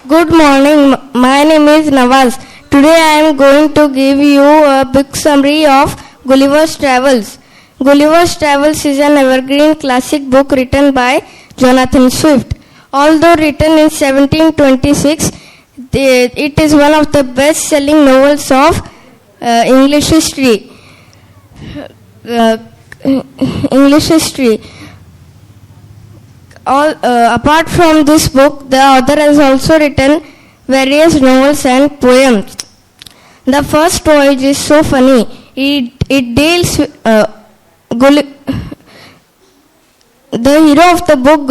Good morning. My name is Nawaz. Today I am going to give you a big summary of Gulliver's Travels. Gulliver's Travels is an evergreen classic book written by Jonathan Swift. Although written in 1726, it is one of the best-selling novels of English history. Apart from this book, the author has also written various novels and poems. The first voyage is so funny. It deals with the hero of the book,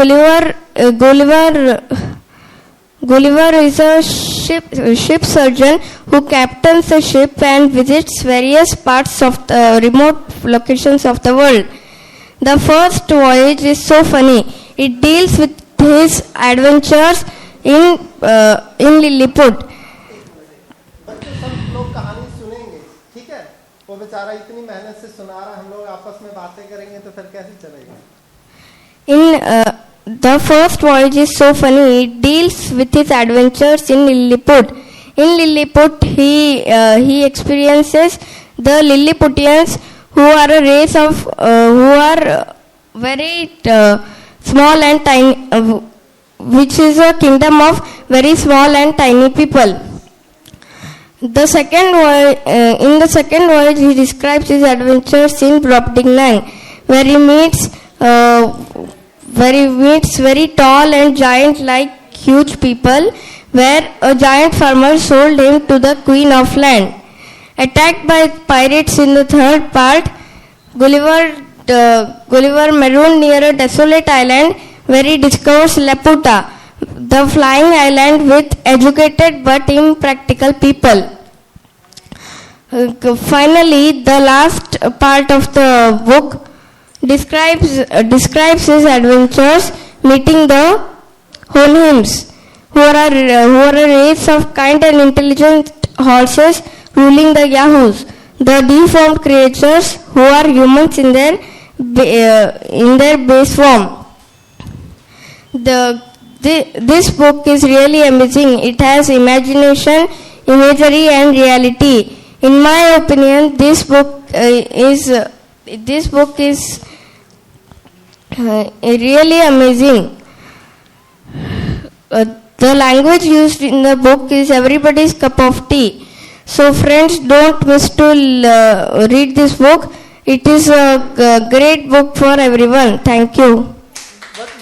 Gulliver is a ship surgeon who captains a ship and visits various parts of the remote locations of the world. The first voyage is so funny. It deals with his adventures in Lilliput. बच्चे सब लोग कहानी सुनेंगे, ठीक है? वो बेचारा इतनी मेहनत से सुना रहा, हम लोग आपस में बातें करेंगे तो फिर कैसे चलेगा? The first voyage is so funny. It deals with his adventures in Lilliput. In Lilliput, he experiences the Lilliputians, who are a race of who are very small and tiny, which is a kingdom of very small and tiny people. In the second voyage, he describes his adventures in Brobdingnag, where he meets very tall and giant-like huge people, where a giant farmer sold him to the Queen of Land. Attacked by pirates in the third part, Gulliver marooned near a desolate island where he discovers Laputa, the flying island with educated but impractical people. Finally, the last part of the book describes his adventures meeting the Honheims, who are a race of kind and intelligent horses ruling the Yahoos, the deformed creatures who are humans in their base form. This book is really amazing. It has imagination, imagery, and reality. In my opinion, this book is really amazing. The language used in the book is everybody's cup of tea. So friends, don't miss to read this book. It is a great book for everyone. Thank you.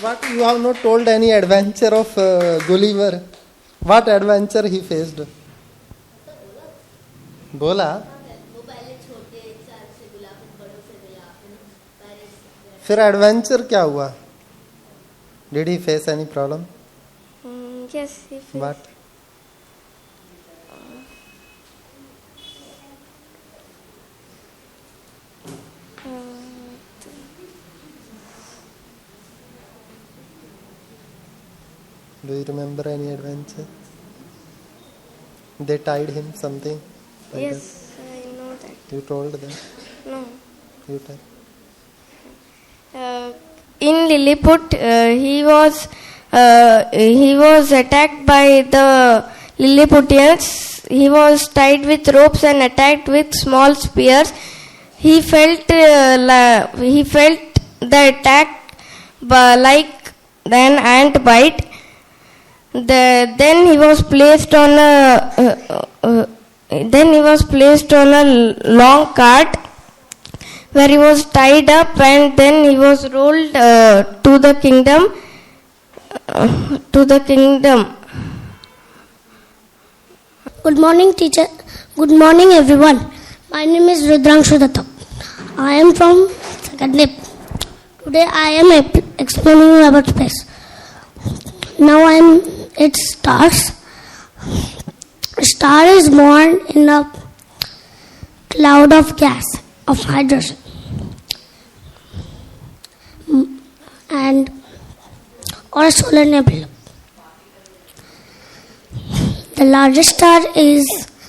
But you have not told any adventure of Gulliver. What adventure he faced? बोला फिर adventure क्या हुआ? Did he face any problem? Yes, he faced. What? Do you remember any adventure? They tied him something? Like yes, that? I know that. You told them? No. You tell. In Lilliput, he was attacked by the Lilliputians. He was tied with ropes and attacked with small spears. He felt the attack like an ant bite. Then he was placed on a long cart where he was tied up, and then he was rolled to the kingdom. Good morning, teacher. Good morning, everyone. My name is Rudrangshu Datta. I am from second NIP. Today I am explaining about space. Now it stars. A star is born in a cloud of gas, of hydrogen, or a solar nebula. The largest star is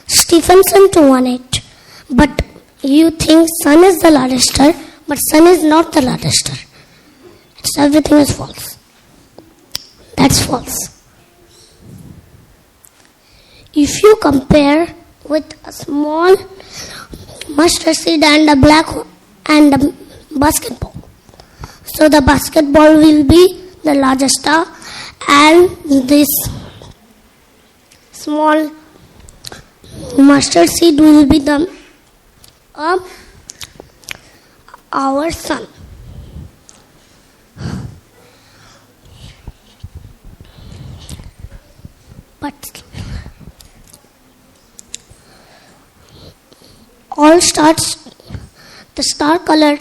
Stephenson 218, but you think Sun is the largest star, but Sun is not the largest star. Everything is false. That's false. If you compare with a small mustard seed and a black and a basketball, so the basketball will be the largest star, and this small mustard seed will be the our sun. But all stars, the star colors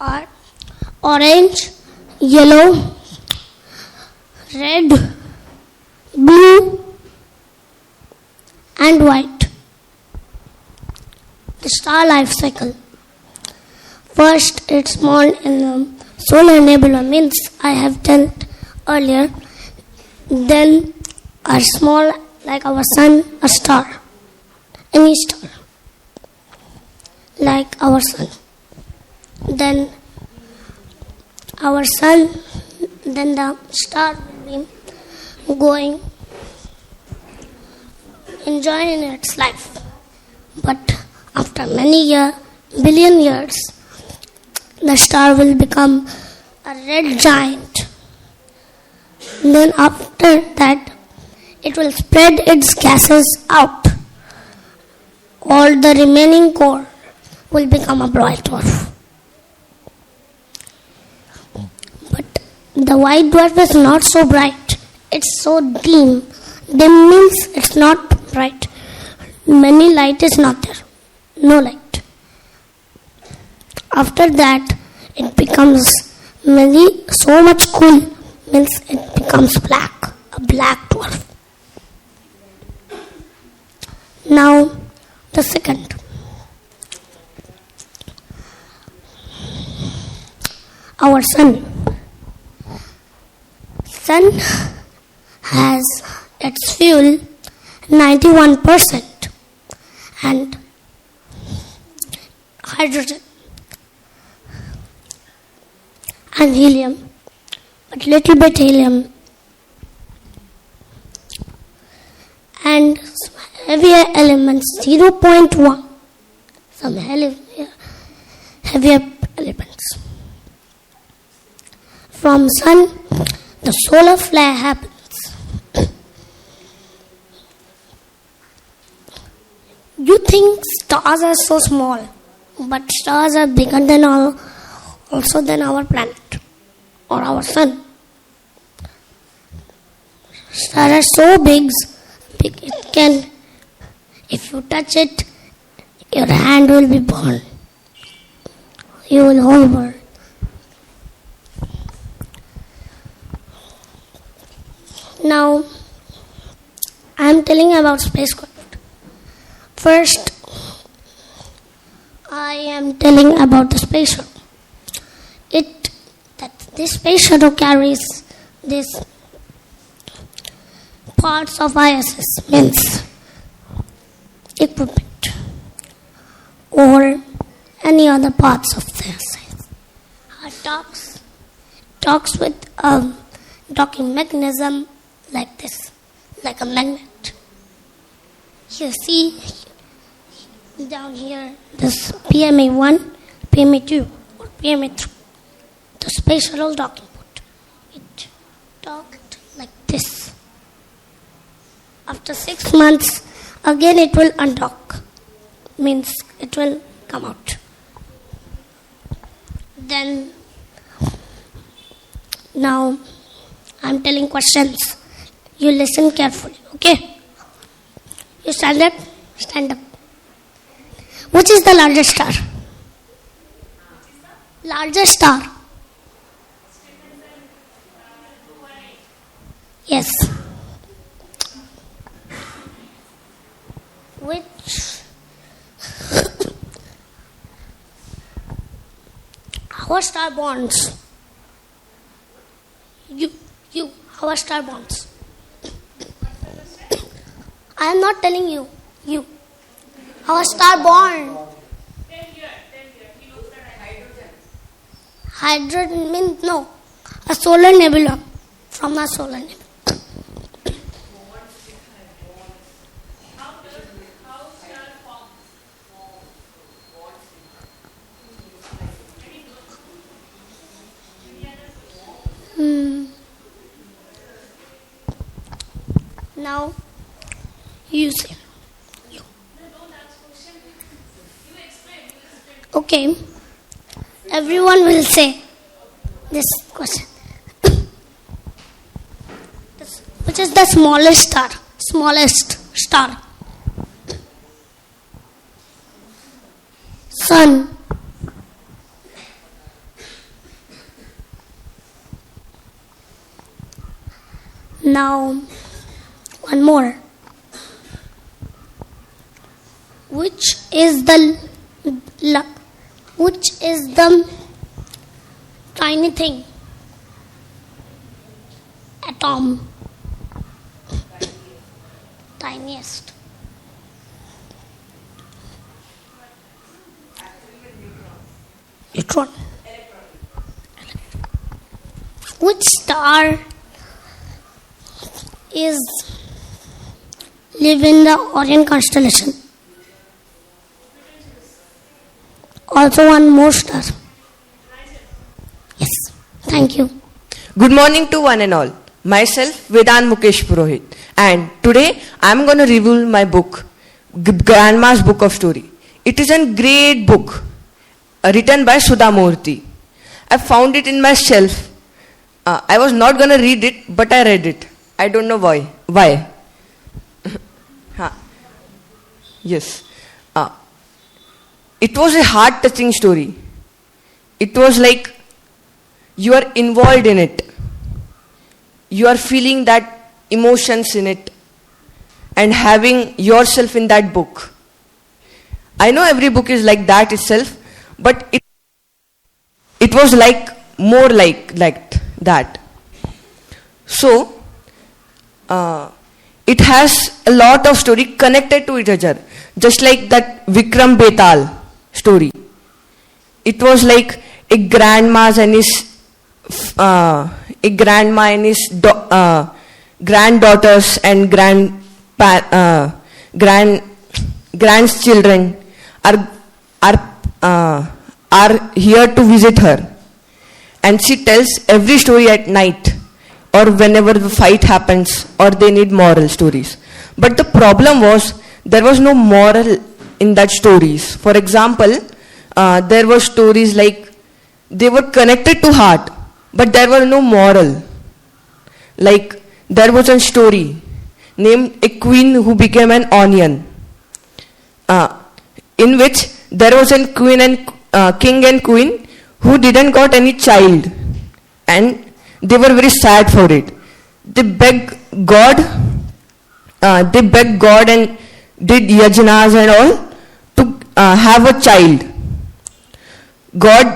are orange, yellow, red, blue, and white. The star life cycle. First, it's born in the solar nebula, means I have told earlier. Then, are small like our sun, a star, any star, like our sun. Then, our sun, then the star will be going, enjoying its life. But after many years, billion years, the star will become a red giant. Then after that, it will spread its gases out. All the remaining core will become a bright dwarf. But the white dwarf is not so bright. It's so dim. Dim means it's not bright. Many light is not there. No light. After that, it becomes so much cool, means it becomes black, a black dwarf. Now, the second. Our sun. Sun has its fuel 91% and hydrogen and helium, but little bit helium and some heavier elements 0.1, some heavier elements. From sun, the solar flare happens. You think stars are so small, but stars are bigger than also than our planet or our sun. Stars are so big, it can, if you touch it, your hand will be burned. You will all burn. Now, I am telling about spacecraft. First, I am telling about the space shuttle. This space shuttle carries these parts of ISS, means equipment, or any other parts of the ISS. It talks with a docking mechanism like this, like a magnet. You see down here this PMA1, PMA2, or PMA3, the space shuttle docking port. It docked like this. After 6 months, again it will undock, means it will come out. Then, now I'm telling questions. You listen carefully, okay? You stand up. Stand up. Which is the largest star? Largest star. Yes. Which? Our star bonds. You. Our star bonds. I am not telling you. You. Our star bond. 10 years. He looks at hydrogen. Hydrogen means no. A solar nebula. From a solar nebula. Now, you say. Okay. Everyone will say this question. Which is the smallest star? Smallest star. Sun. Now, one more. Which is the tiny thing? Atom. Tiniest. Neutron. Which star is live in the Orion constellation? Also one more star. Yes. Thank you. Good morning to one and all. Myself, Vedant Mukesh Purohit. And today, I am going to review my book, Grandma's Book of Story. It is a great book, written by Sudha Murthy. I found it in my shelf. I was not going to read it, but I read it. I don't know why. Yes. It was a heart-touching story. It was like you are involved in it. You are feeling that emotions in it and having yourself in that book. I know every book is like that itself, but it was like more like that. So, it has a lot of story connected to each other, just like that Vikram Betal story. It was like a grandma and his granddaughters and grandchildren are here to visit her, and she tells every story at night or whenever the fight happens or they need moral stories. But the problem was there was no moral in that stories. For example, there were stories like they were connected to heart, but there were no moral. Like there was a story named A Queen Who Became an Onion, in which there was a queen and king and queen who didn't got any child, and they were very sad for it. They begged God and did yajnas and all to have a child. God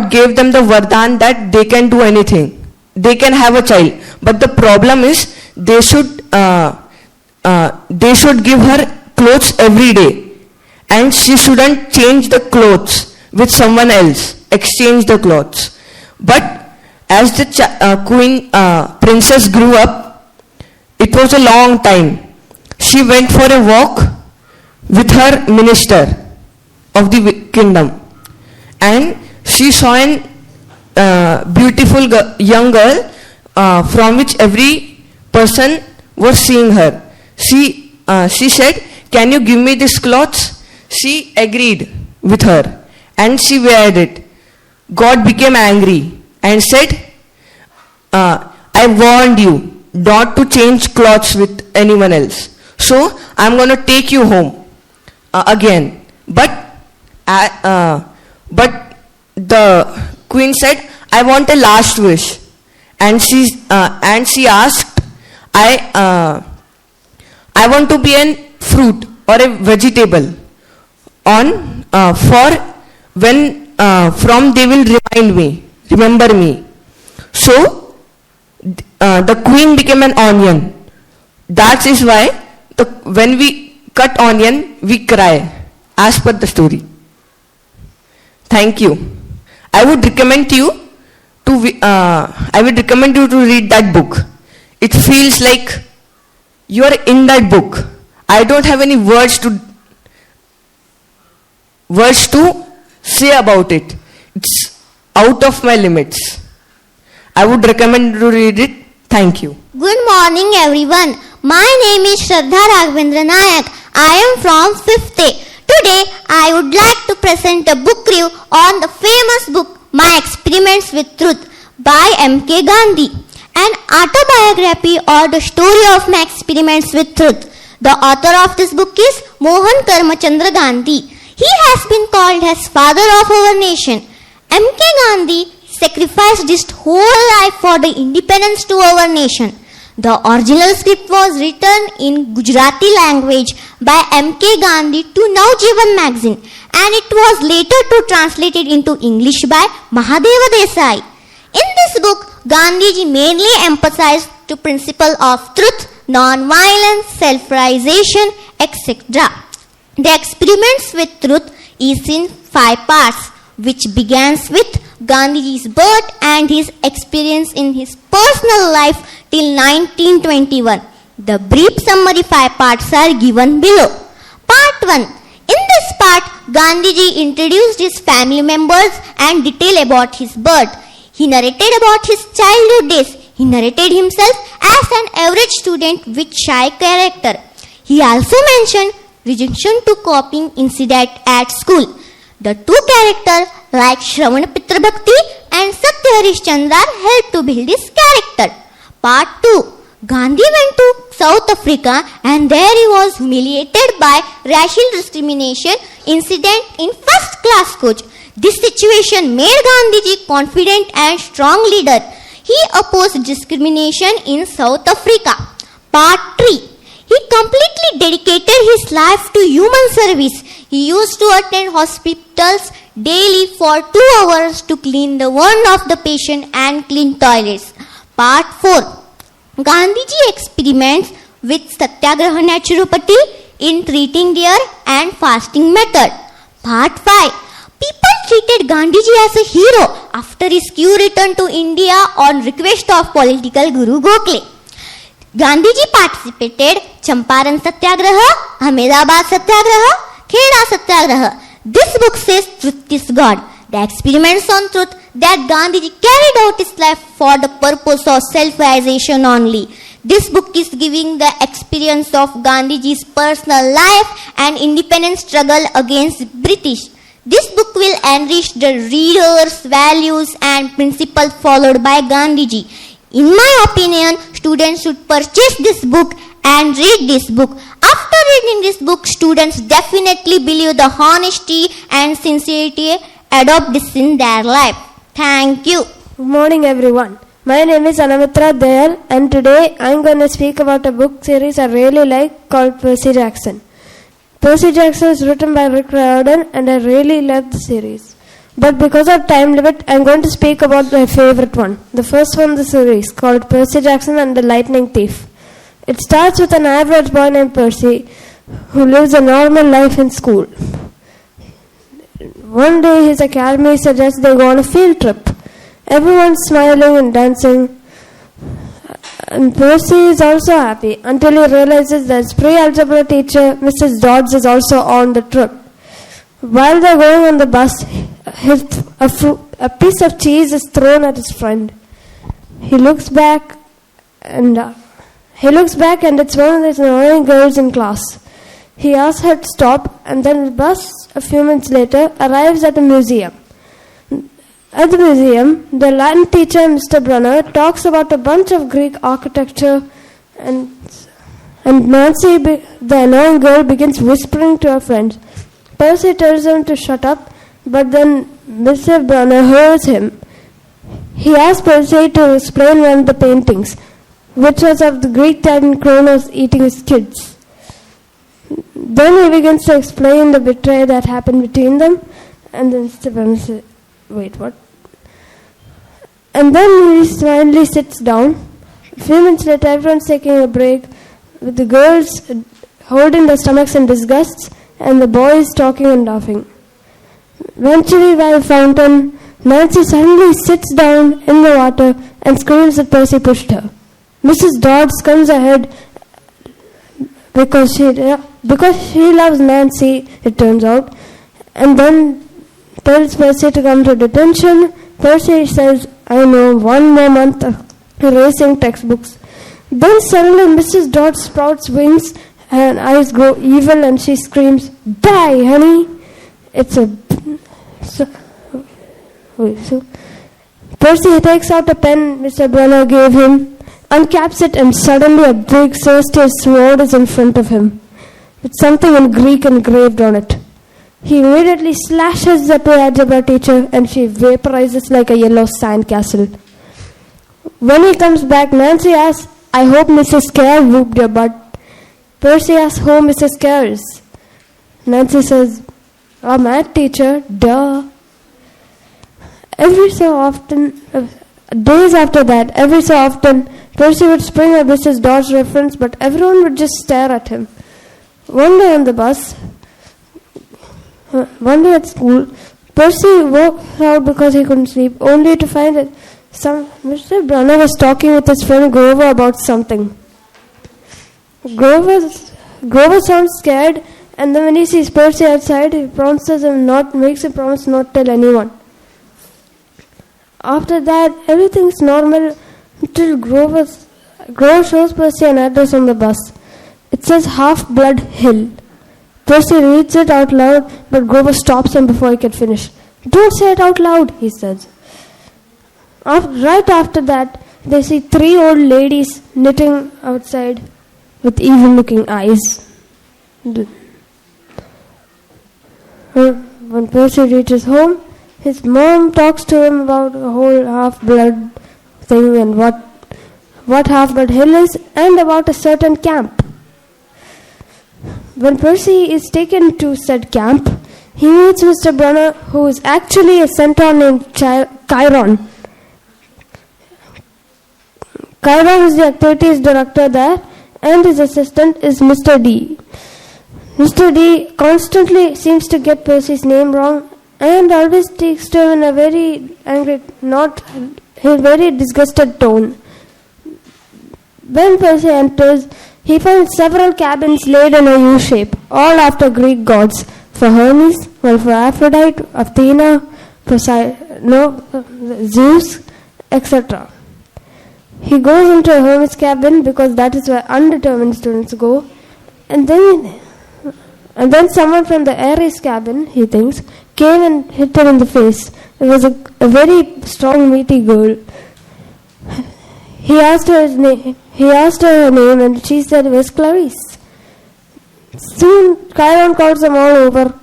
gave them the vardhan that they can do anything. They can have a child. But the problem is they should give her clothes every day. And she shouldn't change the clothes with someone else. Exchange the clothes. But as the princess grew up, it was a long time. She went for a walk with her minister of the kingdom, and she saw a beautiful young girl from which every person was seeing her. She said, "Can you give me these clothes?" She agreed with her and she weared it. God became angry and said, "I warned you not to change clothes with anyone else. So I'm going to take you home again." But the queen said, "I want a last wish," and she asked, "I want to be a fruit or a vegetable for when from they will remember me." So the queen became an onion. That is why when we cut onion, we cry, as per the story. Thank you. I would recommend you to read that book. It feels like you are in that book. I don't have any words to say about it. It's out of my limits. I would recommend to read it. Thank you. Good morning everyone. My name is Shraddha Raghavendra Nayak. I am from 5th A. Today I would like to present a book review on the famous book My Experiments with Truth by M.K. Gandhi. An autobiography or the story of my experiments with truth. The author of this book is Mohan Karmachandra Gandhi. He has been called as father of our nation. M.K. Gandhi sacrificed his whole life for the independence to our nation. The original script was written in Gujarati language by M.K. Gandhi to Navjivan magazine, and it was later translated into English by Mahadeva Desai. In this book, Gandhiji mainly emphasized the principle of truth, non-violence, self-realization, etc. The experiments with truth is in 5 parts, which begins with Gandhiji's birth and his experience in his personal life till 1921. The brief summary 5 parts are given below. Part 1. In this part, Gandhiji introduced his family members and detailed about his birth. He narrated about his childhood days. He narrated himself as an average student with shy character. He also mentioned rejection to copying incident at school. The 2 characters like Shravana Pitrabhakti and Satya Harishchandra helped to build his character. Part 2. Gandhi went to South Africa and there he was humiliated by racial discrimination incident in first class coach. This situation made Gandhiji confident and strong leader. He opposed discrimination in South Africa. Part 3. He completely dedicated his life to human service. He used to attend hospitals daily for 2 hours to clean the wound of the patient and clean toilets. Part 4. Gandhiji experiments with Satyagraha naturopathy in treating their and fasting method. Part 5. People treated Gandhiji as a hero after his coup return to India on request of political Guru Gokhale. Gandhiji participated Champaran Satyagraha, Ahmedabad Satyagraha, Kheda Satyagraha. This book says truth is God. The experiments on truth that Gandhiji carried out his life for the purpose of self-realization only. This book is giving the experience of Gandhiji's personal life and independence struggle against British. This book will enrich the reader's values and principles followed by Gandhiji. In my opinion, students should purchase this book and read this book. After reading this book, students definitely believe the honesty and sincerity, adopt this in their life. Thank you. Good morning everyone. My name is Anamitra Dayal and today I am going to speak about a book series I really like called Percy Jackson. Percy Jackson is written by Rick Riordan and I really love the series. But because of time limit, I am going to speak about my favorite one. The first one in the series called Percy Jackson and the Lightning Thief. It starts with an average boy named Percy who lives a normal life in school. One day his academy suggests they go on a field trip. Everyone's smiling and dancing. And Percy is also happy until he realizes that his pre-algebra teacher, Mrs. Dodds, is also on the trip. While they're going on the bus, a piece of cheese is thrown at his friend. He looks back and it's one of those annoying girls in class. He asks her to stop and then the bus, a few minutes later, arrives at a museum. At the museum, the Latin teacher, Mr. Brunner, talks about a bunch of Greek architecture and Nancy, the annoying girl, begins whispering to her friends. Percy tells him to shut up, but then Mr. Brunner hears him. He asks Percy to explain one of the paintings, which was of the Greek titan Kronos eating his kids. Then he begins to explain the betrayal that happened between them, and then Mr. Brunner says, wait, what? And then he finally sits down. A few minutes later, everyone's taking a break, with the girls holding their stomachs in disgust, and the boys talking and laughing. Eventually, by a fountain, Nancy suddenly sits down in the water and screams that Percy pushed her. Mrs. Dodds comes ahead because she loves Nancy, it turns out, and then tells Percy to come to detention. Percy says, I know, 1 more month of erasing textbooks. Then suddenly Mrs. Dot sprouts wings, her eyes grow evil, and she screams, "Die, honey!" Percy takes out a pen Mr. Brunner gave him, uncaps it, and suddenly a big celestial sword is in front of him, with something in Greek engraved on it. He immediately slashes the algebra teacher, and she vaporizes like a yellow sandcastle. When he comes back, Nancy asks, "I hope Mrs. Scare whooped your butt." Percy asks who Mrs. Scare is. Nancy says, "Our math teacher, duh." Every so often, days after that, every so often, Percy would spring a Mrs. Dodge reference, but everyone would just stare at him. One day on the bus, one day at school, Percy woke out because he couldn't sleep, only to find that Mr. Brunner was talking with his friend Grover about something. Grover sounds scared, and then when he sees Percy outside, he makes him promise not to tell anyone. After that, everything's normal until Grover shows Percy an address on the bus. It says Half-Blood Hill. Percy reads it out loud, but Grover stops him before he can finish. "Don't say it out loud," he says. Right after that, they see 3 old ladies knitting outside with evil-looking eyes. When Percy reaches home, his mom talks to him about the whole Half-Blood thing and what Half-Blood Hill is, and about a certain camp. When Percy is taken to said camp, he meets Mr. Brunner, who is actually a centaur named Chiron. Chiron is the activities director there, and his assistant is Mr. D. Mr. D constantly seems to get Percy's name wrong, and always speaks to him in a very angry, very disgusted tone. When Percy enters, he finds several cabins laid in a U shape, all after Greek gods. For Hermes, one for Aphrodite, Athena, Zeus, etc. He goes into a Hermes cabin because that is where undetermined students go, and then someone from the Ares cabin, he thinks, came and hit him in the face. It was a very strong, meaty girl. He asked her her name, and she said it was Clarice. Soon, Chiron calls them all over,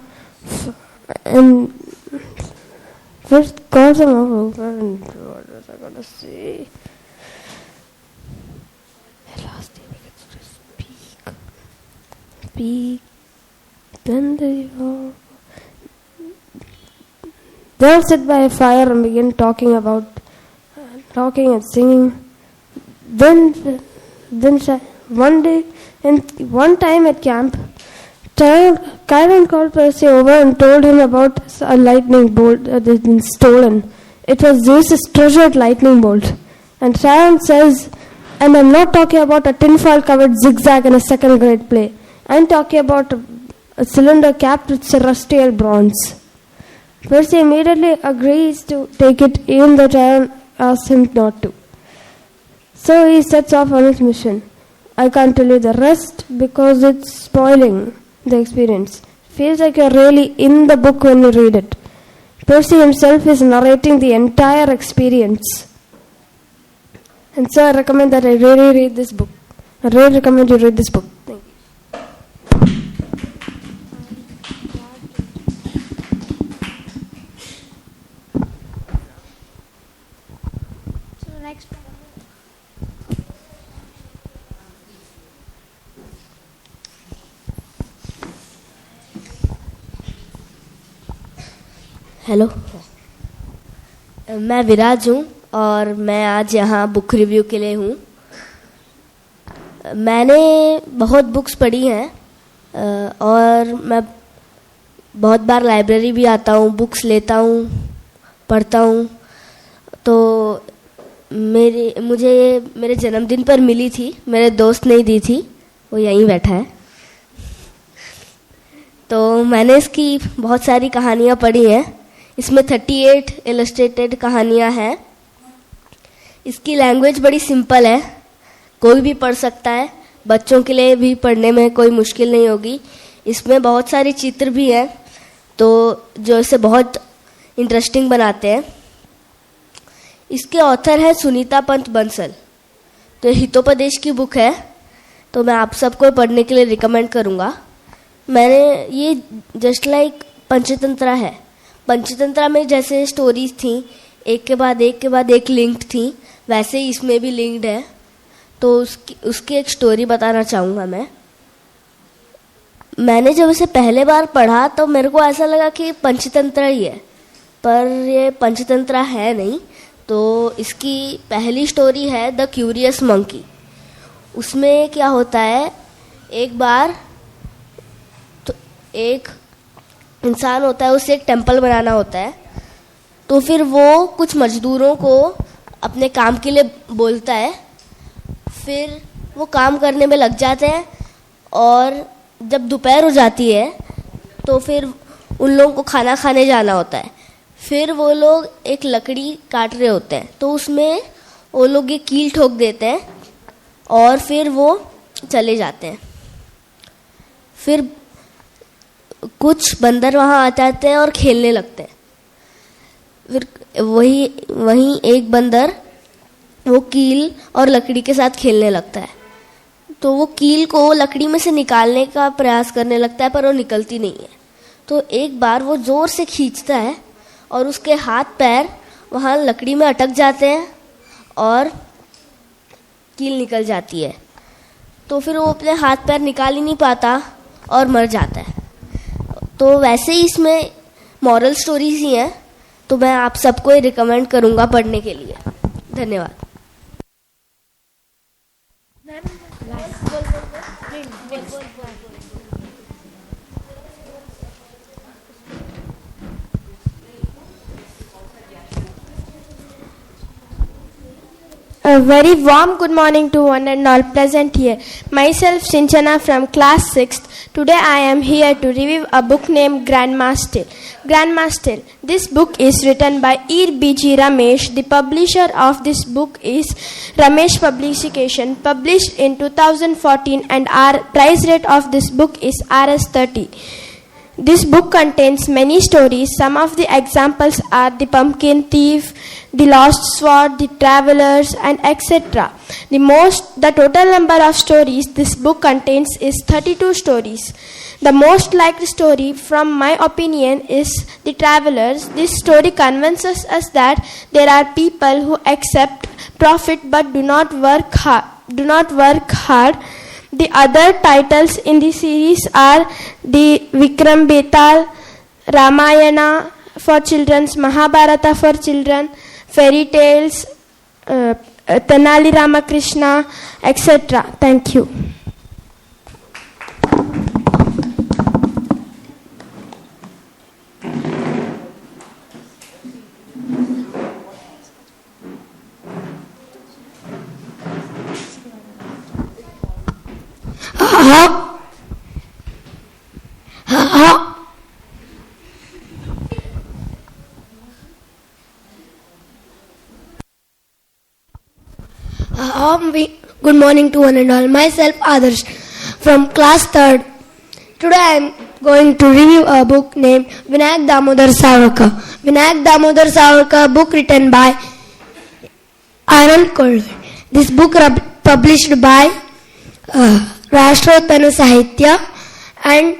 and what was I going to say? I lost it because to speak. Then they'll sit by a fire and begin talking and singing. Then one time at camp, Chiron called Percy over and told him about a lightning bolt that had been stolen. It was Zeus's treasured lightning bolt. And Chiron says, "And I'm not talking about a tinfoil covered zigzag in a second grade play. I'm talking about a cylinder capped with celestial bronze." Percy immediately agrees to take it, even though Chiron asks him not to. So he sets off on his mission. I can't tell you the rest because it's spoiling the experience. Feels like you're really in the book when you read it. Percy himself is narrating the entire experience. And so I recommend that I really read this book. I really recommend you read this book. Thank you. Hello, मैं विराज हूँ और मैं आज यहाँ book review के लिए हूँ। मैंने बहुत बुक्स पढ़ी हैं और मैं बहुत बार लाइब्रेरी भी आता हूँ, बुक्स लेता हूँ, पढ़ता हूँ। तो मुझे मेरे जन्मदिन पर मिली थी, मेरे दोस्त ने दी थी, वो यहीं बैठा है। तो मैंने इसकी बहुत सारी कहानियाँ पढ़ी हैं। इसमें 38 इलस्ट्रेटेड कहानियाँ हैं। इसकी लैंग्वेज बड़ी सिंपल है, कोई भी पढ़ सकता है, बच्चों के लिए भी पढ़ने में कोई मुश्किल नहीं होगी। इसमें बहुत सारे चित्र भी हैं तो जो इसे बहुत इंटरेस्टिंग बनाते हैं। इसके ऑथर हैं सुनीता पंत बंसल। तो ये हितोपदेश की बुक है, तो मैं आप सबको पढ़ने के लिए रिकमेंड करूँगा। मैंने ये जस्ट लाइक पंचतंत्रा है। पंचतंत्रा में जैसे स्टोरीज थी, एक के बाद एक लिंक्ड थी, वैसे ही इसमें भी लिंक्ड है। तो उसकी एक स्टोरी बताना चाहूँगा मैं। मैंने जब इसे पहले बार पढ़ा तो मेरे को ऐसा लगा कि पंचतंत्रा ही है, पर ये पंचतंत्रा है नहीं। तो इसकी पहली स्टोरी है द क्यूरियस मंकी। उसमें क्या होता है, एक बार तो एक इंसान होता है, उसे एक टेम्पल बनाना होता है। तो फिर वो कुछ मजदूरों को अपने काम के लिए बोलता है। फिर वो काम करने में लग जाते हैं और जब दोपहर हो जाती है तो फिर उन लोगों को खाना खाने जाना होता है। फिर वो लोग एक लकड़ी काट रहे होते हैं, तो उसमें वो लोग ये कील ठोक देते हैं और फिर वो चले जाते हैं। फिर कुछ बंदर वहाँ आ जाते हैं और खेलने लगते हैं। फिर वहीं एक बंदर वो कील और लकड़ी के साथ खेलने लगता है। तो वो कील को लकड़ी में से निकालने का प्रयास करने लगता है, पर वो निकलती नहीं है। तो एक बार वो जोर से खींचता है और उसके हाथ पैर वहाँ लकड़ी में अटक जाते हैं और कील निकल जाती है। तो फिर वो अपने हाथ पैर निकाल ही नहीं पाता और मर जाता है। तो वैसे ही इसमें मॉरल स्टोरीज ही हैं, तो मैं आप सबको रिकमेंड करूँगा पढ़ने के लिए। धन्यवाद। A very warm good morning to one and all present here. Myself Sinchana from class 6th. Today I am here to review a book named Grandma's Tale. Grandma's Tale. This book is written by B.G. Ramesh. The publisher of this book is Ramesh Publication, published in 2014, and our price rate of this book is Rs 30. This book contains many stories. Some of the examples are The Pumpkin Thief, The Lost Sword, The Travelers, and etc. The total number of stories this book contains is 32 stories. The most liked story, from my opinion, is The Travelers. This story convinces us that there are people who accept profit but do not work hard. The other titles in the series are the Vikram Betal, Ramayana for children, Mahabharata for children, fairy tales, Tenali Ramakrishna, etc. Thank you. Good morning to one and all. Myself Adarsh from class 3rd. Today I am going to review a book named Vinayak Damodar Savarkar. Vinayak Damodar Savarkar, book written by Anand Kolve. This book published by Rashtrotana Sahitya, and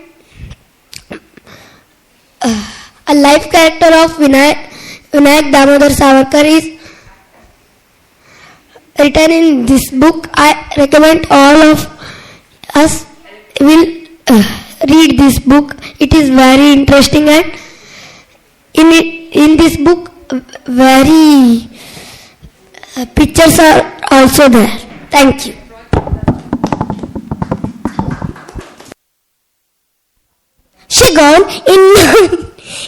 a life character of Vinayak Damodar Savarkar is written in this book. I recommend all of us will read this book. It is very interesting, and in this book very pictures are also there. Thank you. Shigon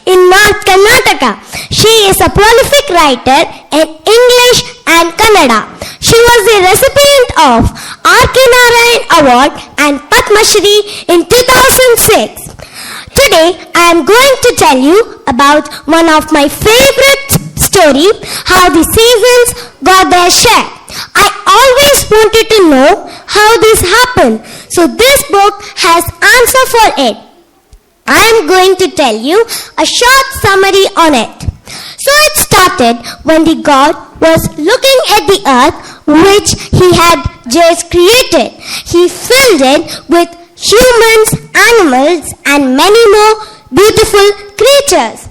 in North Karnataka. She is a prolific writer in English and Kannada. She was the recipient of R.K. Narayan Award and Padma Shri in 2006. Today I am going to tell you about one of my favorite story, how the seasons got their share. I always wanted to know how this happened. So this book has answer for it. I am going to tell you a short summary on it. So it started when the God was looking at the earth which he had just created. He filled it with humans, animals, and many more beautiful creatures.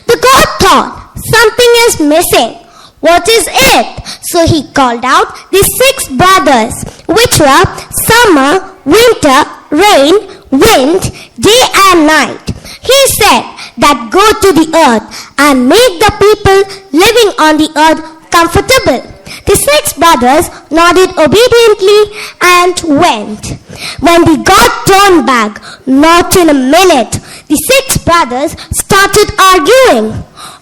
The God thought something is missing. What is it? So he called out the 6 brothers, which were summer, winter, rain, wind, day and night. He said that go to the earth and make the people living on the earth comfortable. The 6 brothers nodded obediently and went. When the God turned back, not in a minute, the 6 brothers started arguing.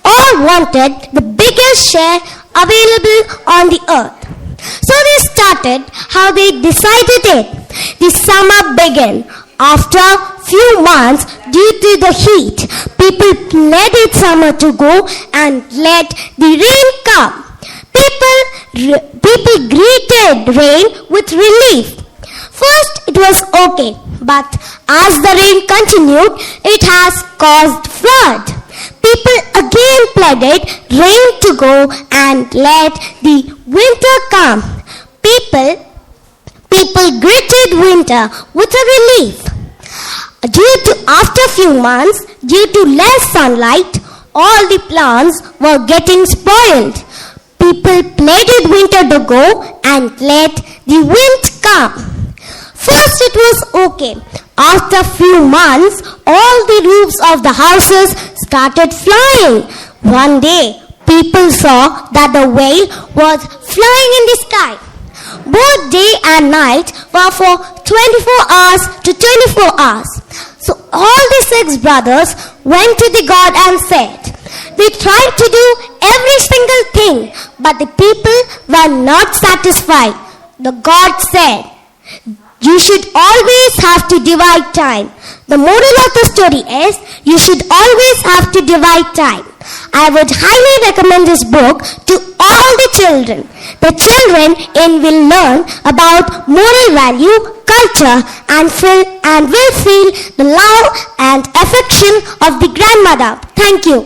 All wanted the biggest share available on the earth. So they started how they decided it. The summer began. After few months, due to the heat, people pleaded summer to go and let the rain come. People greeted rain with relief. First it was okay, but as the rain continued, it has caused flood. People again pleaded rain to go and let the winter come. People greeted winter with a relief. After few months, due to less sunlight, all the plants were getting spoiled. People pleaded winter to go and let the wind come. First it was okay. After few months, all the roofs of the houses started flying. One day, people saw that the whale was flying in the sky. Both day and night were for 24 hours to 24 hours. So all the 6 brothers went to the God and said, we tried to do every single thing, but the people were not satisfied. The God said, you should always have to divide time. The moral of the story is, you should always have to divide time. I would highly recommend this book to all the children. The children will learn about moral value, culture, and will feel the love and affection of the grandmother. Thank you.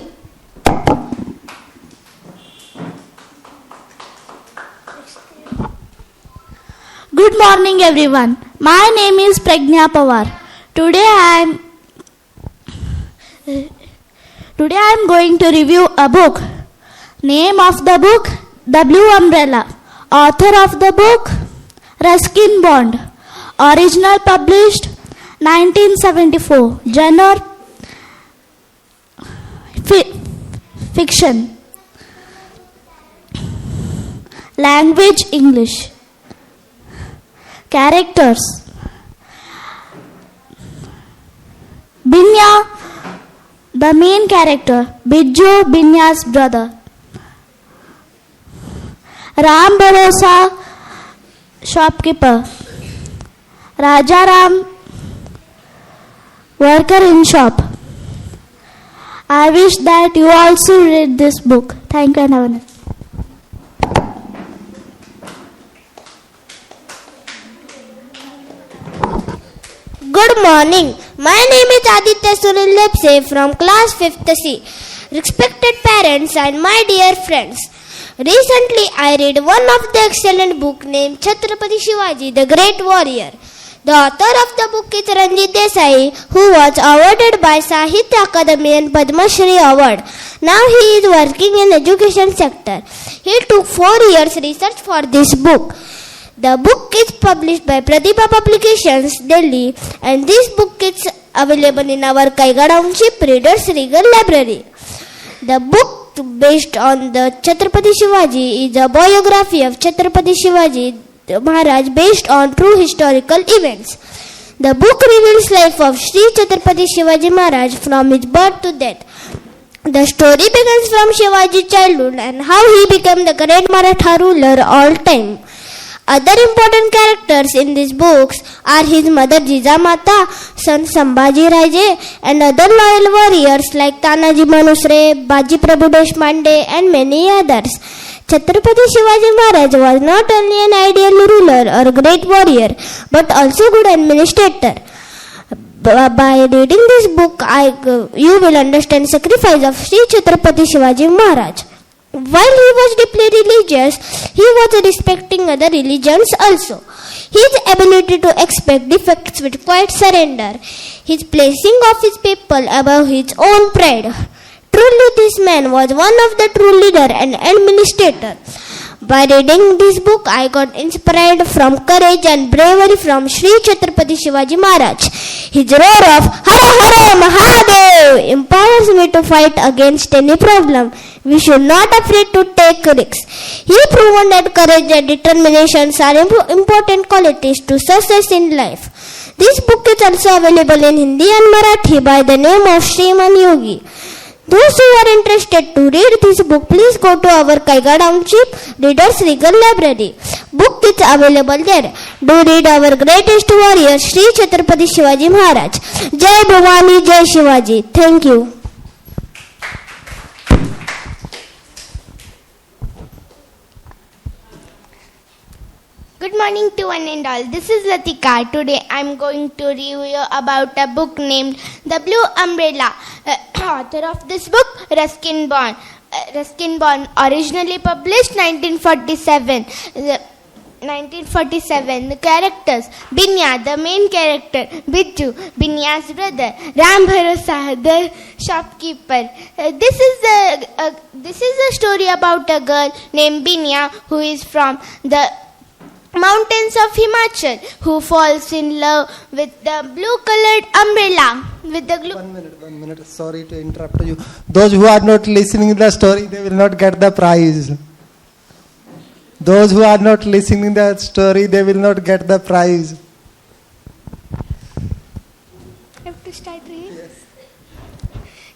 Good morning everyone. My name is Pragnya Pawar. Today I am going to review a book. Name of the book, The Blue Umbrella. Author of the book, Ruskin Bond. Original published 1974. Genre fiction. Language English. Characters: Binya, the main character, Bijju, Binya's brother. Ram Bharosa, shopkeeper. Raja Ram, worker in shop. I wish that you also read this book. Thank you and have a nice day. Good morning. My name is Aditya Sunil Lepse from class 5th C. Respected parents and my dear friends, recently I read one of the excellent book named Chhatrapati Shivaji, the Great Warrior. The author of the book is Ranjit Desai, who was awarded by Sahitya Akademi and Padma Shri Award. Now he is working in education sector. He took 4 years research for this book. The book is published by Pratibha Publications, Delhi, and this book is available in our Kaiga Township Readers Regal Library. The book based on the Chhatrapati Shivaji is a biography of Chhatrapati Shivaji Maharaj based on true historical events. The book reveals life of Sri Chhatrapati Shivaji Maharaj from his birth to death. The story begins from Shivaji's childhood and how he became the great Maratha ruler all time. Other important characters in these books are his mother Jijamata, son Sambhaji Raje, and other loyal warriors like Tanaji Manusre, Baji Prabhu Deshpande, and many others. Chhatrapati Shivaji Maharaj was not only an ideal ruler or great warrior, but also good administrator. By reading this book, you will understand sacrifice of Sri Chhatrapati Shivaji Maharaj. While he was deeply religious, he was respecting other religions also. His ability to expect defects with quiet surrender, his placing of his people above his own pride. Truly, this man was one of the true leader and administrator. By reading this book, I got inspired from courage and bravery from Sri Chhatrapati Shivaji Maharaj. His roar of Hara Hara Mahadev empowers me to fight against any problem. We should not afraid to take risks. He proven that courage and determination are important qualities to success in life. This book is also available in Hindi and Marathi by the name of Shriman Yogi. Those who are interested to read this book, please go to our Kaiga Township Readers Regal Library. Book is available there. Do read our greatest warrior, Sri Chhatrapati Shivaji Maharaj. Jai Bhavani, Jai Shivaji. Thank you. Good morning to one and all. This is Latika. Today I am going to review about a book named The Blue Umbrella. Author of this book, Ruskin Bond. Ruskin Bond, originally published 1947. 1947. The characters: Binya, the main character; Bijju, Binya's brother; Ram Bharosa, the shopkeeper. This is a story about a girl named Binya who is from the mountains of Himachal, who falls in love with the blue-colored umbrella. With the glue. 1 minute. Sorry to interrupt you. Those who are not listening to the story, they will not get the prize. Those who are not listening to the story, they will not get the prize. I have to start reading. Yes.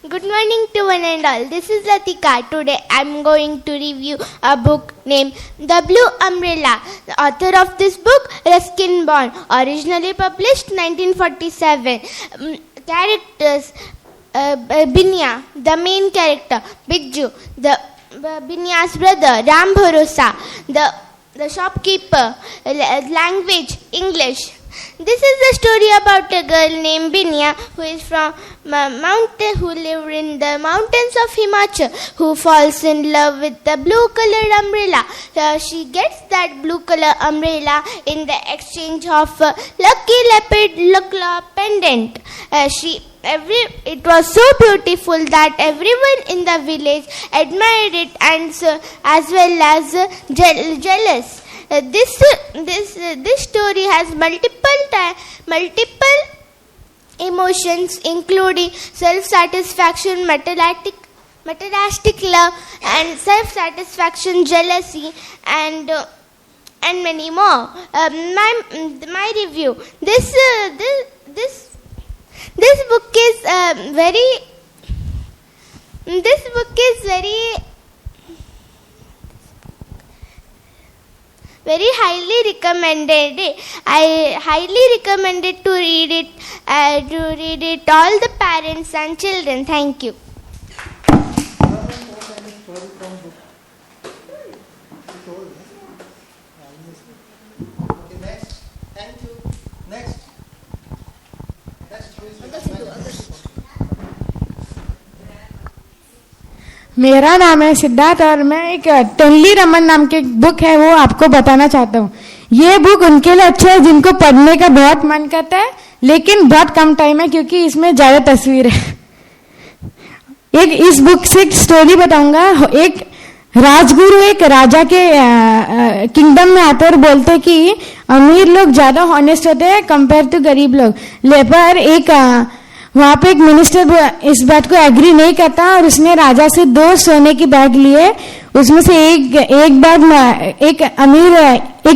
Good morning to one and all. This is Latika. Today I am going to review a book named The Blue Umbrella. The author of this book, Ruskin Bond, originally published 1947. Characters: Binya, the main character; Bijju, the Binya's brother; Ram Bharosa, the shopkeeper. Language: English. This is a story about a girl named Binya who is from who lived in the mountains of Himachal, who falls in love with the blue-colored umbrella. She gets that blue-colored umbrella in the exchange of a lucky leopard pendant. It was so beautiful that everyone in the village admired it, and so, as well as jealous. This story has multiple emotions, including self-satisfaction, materialistic love, and self-satisfaction, jealousy, and many more. My review. This book is very highly recommended. I highly recommend it to read it. All the parents and children. Thank you. Okay, next. Thank you. Next. मेरा नाम है सिद्धार्थ और मैं एक टनली रमन नाम के book है वो आपको बताना चाहता हूँ. ये बुक उनके लिए अच्छा है जिनको पढ़ने का बहुत मन करता है, लेकिन बहुत कम टाइम है क्योंकि इसमें ज्यादा तस्वीर है. इस बुक से एक स्टोरी बताऊंगा. एक राजगुरु एक राजा के किंगडम में आते और बोलते कि अमीर लोग ज्यादा हॉनेस्ट होते हैं कंपेयर टू गरीब लोग. पर वहां पे एक मिनिस्टर इस बात को एग्री नहीं करता और उसने राजा से 2 सोने की बैग लिए. उसमें से एक बैग एक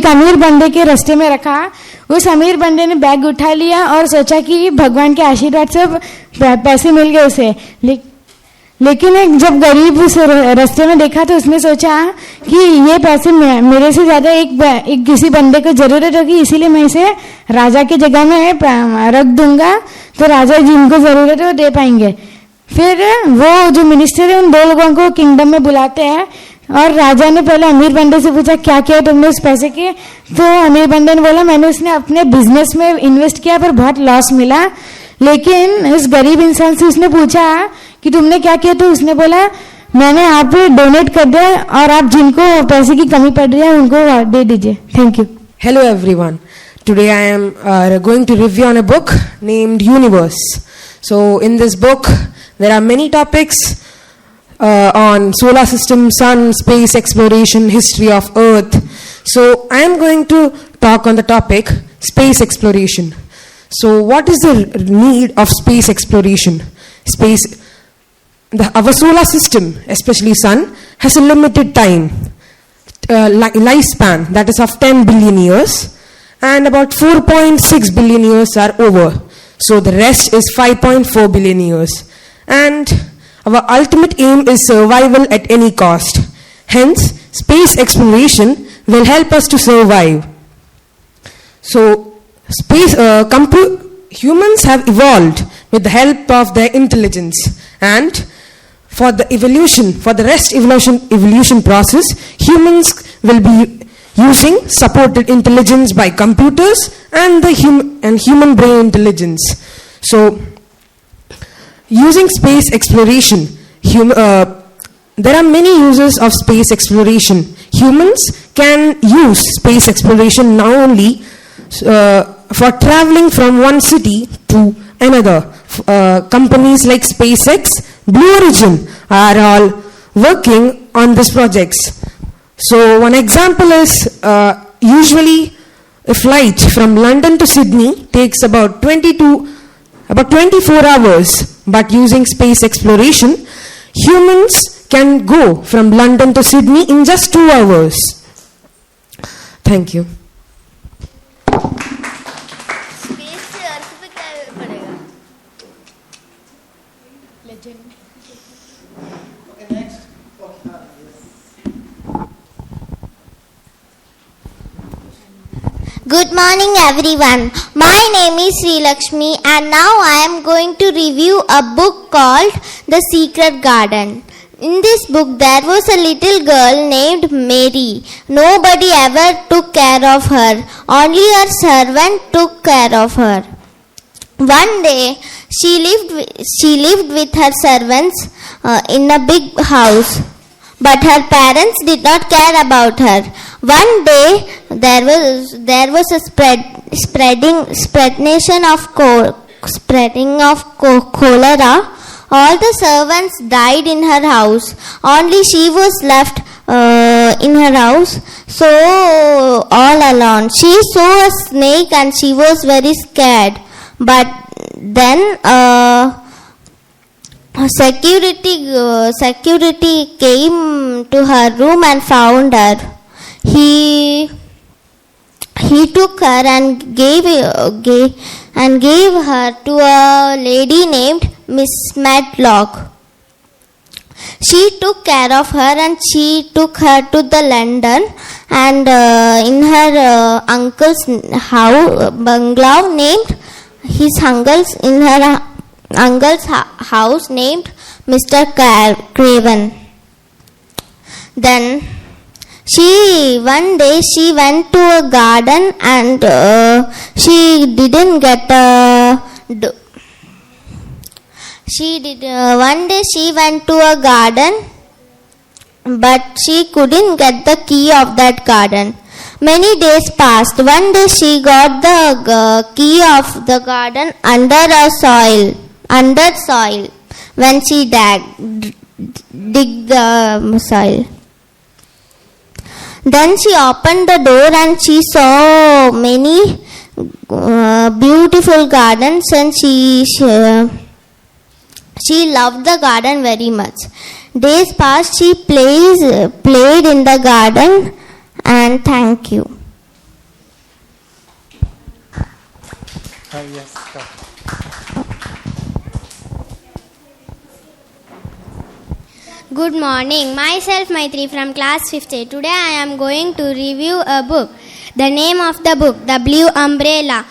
अमीर बंदे के रास्ते में रखा. उस अमीर बंदे ने बैग उठा लिया और सोचा कि भगवान के आशीर्वाद से पैसे मिल गए उसे. लेकिन जब गरीब उस रास्ते में देखा तो उसने सोचा कि ये पैसे मेरे से ज्यादा एक किसी बंदे को जरूरत होगी, इसीलिए मैं इसे राजा की जगह में रख दूंगा तो राजा जिनको जरूरत है वो दे पाएंगे. फिर वो जो मिनिस्टर है उन 2 लोगों को किंगडम में बुलाते हैं और राजा ने पहले अमीर बंदे से पूछा क्या किया तुमने उस पैसे के, तो अमीर बंदे ने बोला मैंने उसने अपने बिजनेस में इन्वेस्ट किया पर बहुत लॉस मिला। लेकिन उस गरीब इंसान से उसने पूछा कि तुमने क्या किया, तो उसने बोला मैंने आप पे डोनेट कर दिया और आप जिनको पैसे की कमी पड़ रही है उनको दे दीजिए। Thank you. Hello everyone. Today I am going to review on a book named Universe. So in this book there are many topics on solar system, sun, space exploration, history of Earth. So I am going to talk on the topic space exploration. So what is the need of space exploration? Our solar system, especially sun, has a limited time. Lifespan, that is of 10 billion years, and about 4.6 billion years are over. So the rest is 5.4 billion years. And our ultimate aim is survival at any cost. Hence, space exploration will help us to survive. So, humans have evolved with the help of their intelligence, and for the evolution process, humans will be using supported intelligence by computers and human brain intelligence. So, using space exploration, there are many uses of space exploration. Humans can use space exploration not only for traveling from one city to another. Companies like SpaceX, Blue Origin are all working on these projects. So one example is usually a flight from London to Sydney takes about 24 hours, but using space exploration, humans can go from London to Sydney in just 2 hours. Thank you. Good morning everyone. My name is Sri Lakshmi and now I am going to review a book called The Secret Garden. In this book there was a little girl named Mary. Nobody ever took care of her. Only her servant took care of her. One day she lived with her servants in a big house. But her parents did not care about her. One day there was a spreading of cholera. All the servants died in her house. Only she was left in her house, so all alone. She saw a snake and she was very scared. But then security came to her room and found her. He took her and gave her to a lady named Miss Matlock. She took care of her and she took her to the London, and in her uncle's bungalow named his uncle's house named Mr. Craven. Then one day she went to a garden and she didn't get one day she went to a garden, but she couldn't get the key of that garden. Many days passed. One day she got the key of the garden under soil when she dig the soil. Then she opened the door and she saw many beautiful gardens, and she loved the garden very much. Days passed. She played in the garden, and thank you. Yes. Good morning. Myself Maitri from class 5th. Today I am going to review a book. The name of the book, The Blue Umbrella.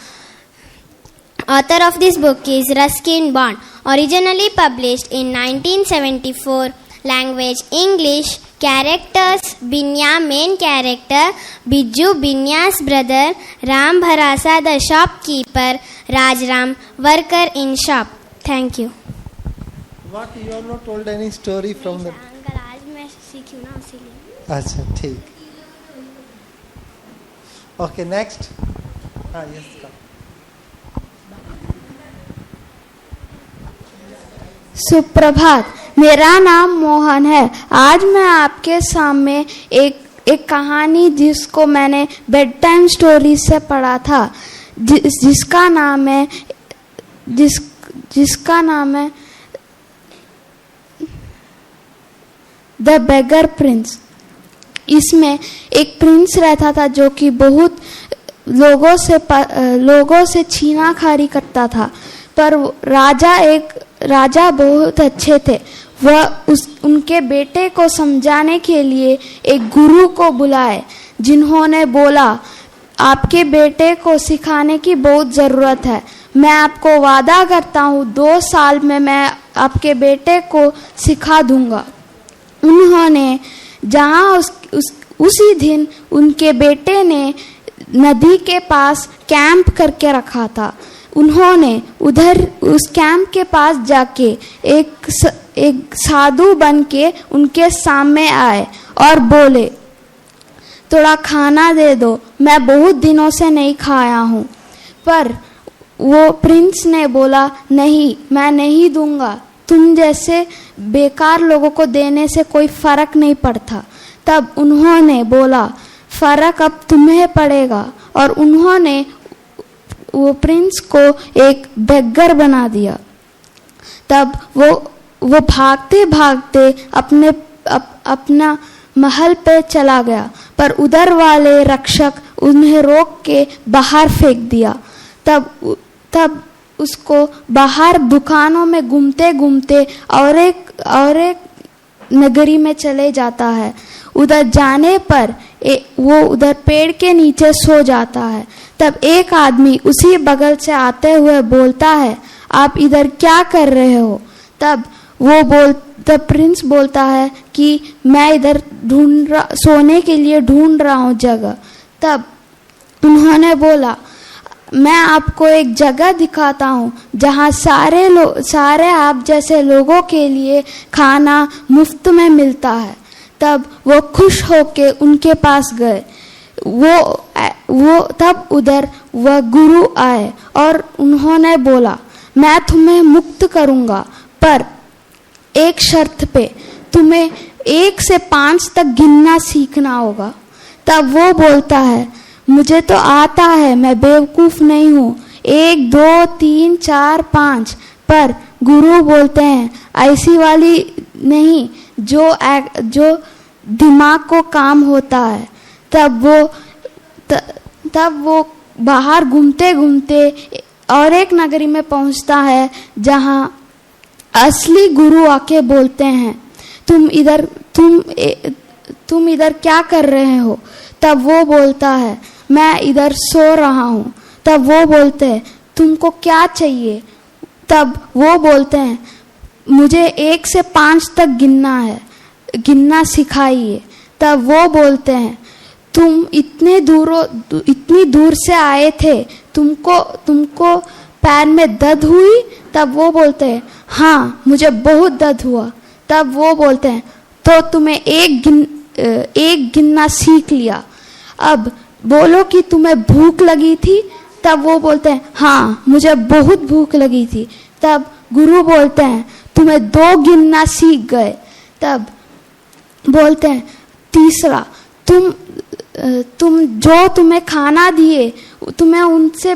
Author of this book is Ruskin Bond. Originally published in 1974. Language English. Characters: Binya, main character; Bijju, Binya's brother; Ram Bharasa, the shopkeeper; Rajram, worker in shop. Thank you. What, you have not told any story from the... uncle आज मैं सीखी हूँ ना इसीलिए. अच्छा ठीक. Okay, next. Yes, come. सुप्रभात, मेरा नाम मोहन है. आज मैं आपके सामने एक कहानी जिसको मैंने बेड टाइम स्टोरी से पढ़ा था, जिसका नाम है द बेगर प्रिंस. इसमें एक प्रिंस रहता था जो कि बहुत लोगों से छीनाखारी करता था, पर राजा बहुत अच्छे थे. वह उनके बेटे को समझाने के लिए एक गुरु को बुलाए, जिन्होंने बोला, आपके बेटे को सिखाने की बहुत ज़रूरत है. मैं आपको वादा करता हूँ 2 साल में मैं आपके बेटे को सिखा दूंगा. उन्होंने उसी दिन उनके बेटे ने नदी के पास कैंप करके रखा था. उन्होंने उधर उस कैंप के पास जाके एक साधु बन के उनके सामने आए और बोले, थोड़ा खाना दे दो, मैं बहुत दिनों से नहीं खाया हूँ. पर वो प्रिंस ने बोला, नहीं, मैं नहीं दूंगा. तुम जैसे बेकार लोगों को देने से कोई फर्क नहीं पड़ता. तब उन्होंने बोला, फर्क अब तुम्हें पड़ेगा. और उन्होंने वो प्रिंस को एक बेगर बना दिया. तब वो भागते भागते अपना महल पे चला गया, पर उधर वाले रक्षक उन्हें रोक के बाहर फेंक दिया. तब उसको बाहर दुकानों में घूमते घूमते और एक नगरी में चले जाता है. उधर जाने पर वो उधर पेड़ के नीचे सो जाता है. तब एक आदमी उसी बगल से आते हुए बोलता है, आप इधर क्या कर रहे हो? तब प्रिंस बोलता है कि मैं इधर सोने के लिए ढूंढ रहा हूँ जगह. तब उन्होंने बोला, मैं आपको एक जगह दिखाता हूँ जहाँ सारे आप जैसे लोगों के लिए खाना मुफ्त में मिलता है. तब वो खुश होके उनके पास गए. तब उधर वह गुरु आए और उन्होंने बोला, मैं तुम्हें मुक्त करूँगा, पर एक शर्त पे, तुम्हें 1 से 5 तक गिनना सीखना होगा. तब वो बोलता है, मुझे तो आता है, मैं बेवकूफ़ नहीं हूँ. 1, 2, 3, 4, 5. पर गुरु बोलते हैं, ऐसी वाली नहीं जो दिमाग को काम होता है. तब वो बाहर घूमते घूमते और एक नगरी में पहुंचता है जहां असली गुरु आके बोलते हैं, तुम इधर क्या कर रहे हो? तब वो बोलता है, मैं इधर सो रहा हूँ. तब वो बोलते हैं, तुमको क्या चाहिए? तब वो बोलते हैं, मुझे 1 से 5 तक गिनना सिखाइए. तब वो बोलते हैं, तुम इतनी दूर से आए थे, तुमको पैर में दर्द हुई? तब वो बोलते हैं, हाँ, मुझे बहुत दर्द हुआ. तब वो बोलते हैं, तो तुम्हें एक गिनना सीख लिया. अब बोलो कि तुम्हें भूख लगी थी? तब वो बोलते हैं, हाँ, मुझे बहुत भूख लगी थी. तब गुरु बोलते हैं, तुम्हें 2 गिनना सीख गए. तब बोलते हैं, तीसरा, तुम्हें खाना दिए, तुम्हें उनसे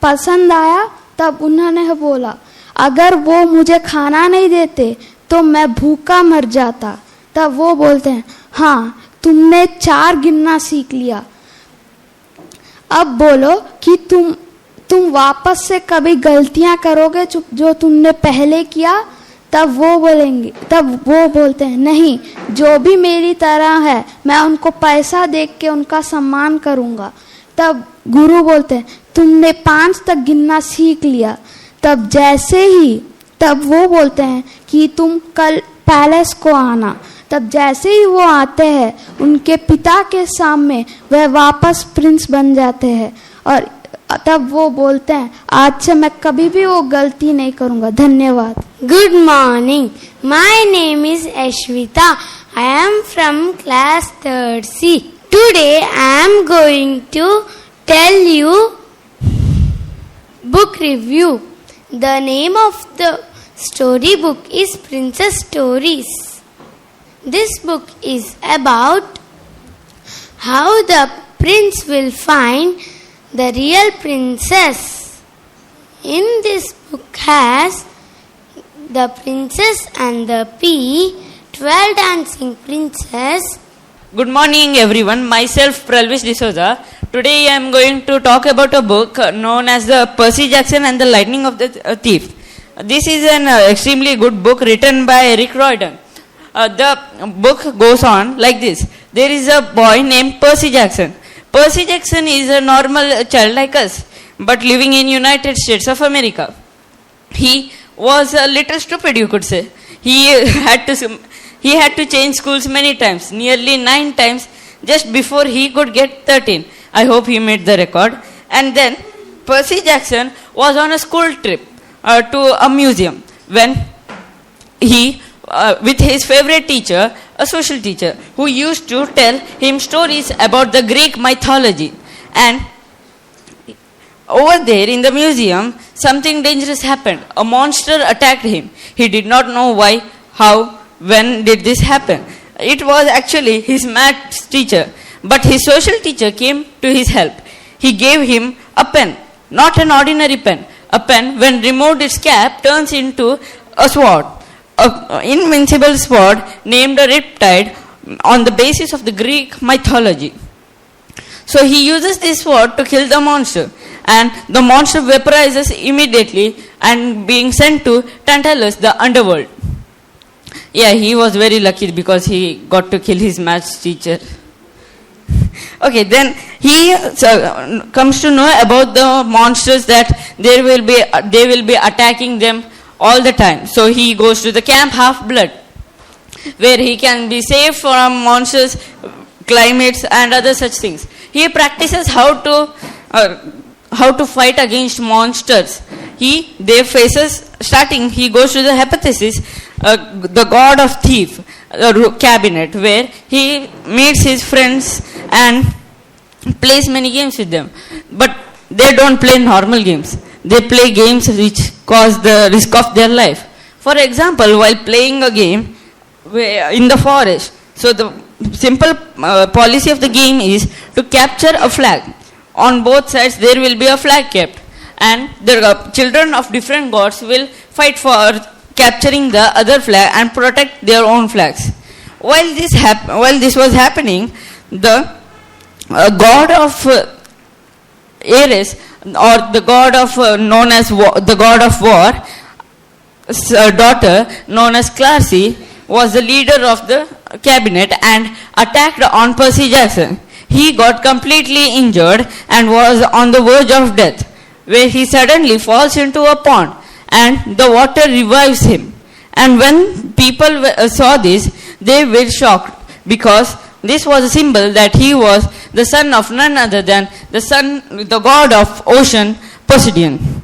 पसंद आया? तब उन्होंने बोला, अगर वो मुझे खाना नहीं देते तो मैं भूखा मर जाता. तब वो बोलते हैं, हाँ, तुमने 4 गिनना सीख लिया. अब बोलो कि तुम वापस से कभी गलतियां करोगे जो तुमने पहले किया? तब वो बोलते हैं, नहीं, जो भी मेरी तरह है मैं उनको पैसा दे के उनका सम्मान करूँगा. तब गुरु बोलते हैं, तुमने 5 तक गिनना सीख लिया. तब वो बोलते हैं कि तुम कल पैलेस को आना. तब जैसे ही वो आते हैं उनके पिता के सामने वह वापस प्रिंस बन जाते हैं और तब वो बोलते हैं आज से मैं कभी भी वो गलती नहीं करूंगा. धन्यवाद. Good morning. My name is Ashwita. I am from class 3rd C. Today I am going to tell you book review. The name of the story book is Princess Stories. This book is about how the prince will find the real princess. In this book has the princess and the pea, 12 dancing princess. Good morning everyone, myself Pralvish D'Souza. Today I am going to talk about a book known as the Percy Jackson and the Lightning of the Thief. This is an extremely good book written by Rick Riordan. The book goes on like this. There is a boy named Percy Jackson. Percy Jackson is a normal child like us, but living in United States of America. He was a little stupid, you could say. He had to change schools many times, nearly 9 times, just before he could get 13. I hope he made the record. And then Percy Jackson was on a school trip to a museum when he, with his favorite teacher, a social teacher, who used to tell him stories about the Greek mythology. And over there in the museum, something dangerous happened. A monster attacked him. He did not know why, how, when did this happen. It was actually his maths teacher. But his social teacher came to his help. He gave him a pen, not an ordinary pen. A pen, when removed its cap, turns into a sword. An invincible sword named a Riptide on the basis of the Greek mythology. So he uses this sword to kill the monster, and the monster vaporizes immediately and being sent to Tantalus, the underworld. Yeah, he was very lucky because he got to kill his maths teacher. Okay, then he comes to know about the monsters that they will be attacking them all the time. So he goes to the camp Half-Blood, where he can be saved from monsters, climates and other such things. He practices how to fight against monsters. He goes to the hypothesis, the god of thief cabinet, where he meets his friends and plays many games with them. But they don't play normal games. They play games which cause the risk of their life. For example, while playing a game in the forest, so the simple policy of the game is to capture a flag. On both sides there will be a flag kept, and the children of different gods will fight for capturing the other flag and protect their own flags. While this was happening, the god of Ares, or the god of known as the god of war, daughter known as Clarcy, was the leader of the cabinet and attacked on Percy Jackson. He got completely injured and was on the verge of death, where he suddenly falls into a pond and the water revives him. And when people saw this, they were shocked, because this was a symbol that he was the son of none other than the god of ocean, Poseidon.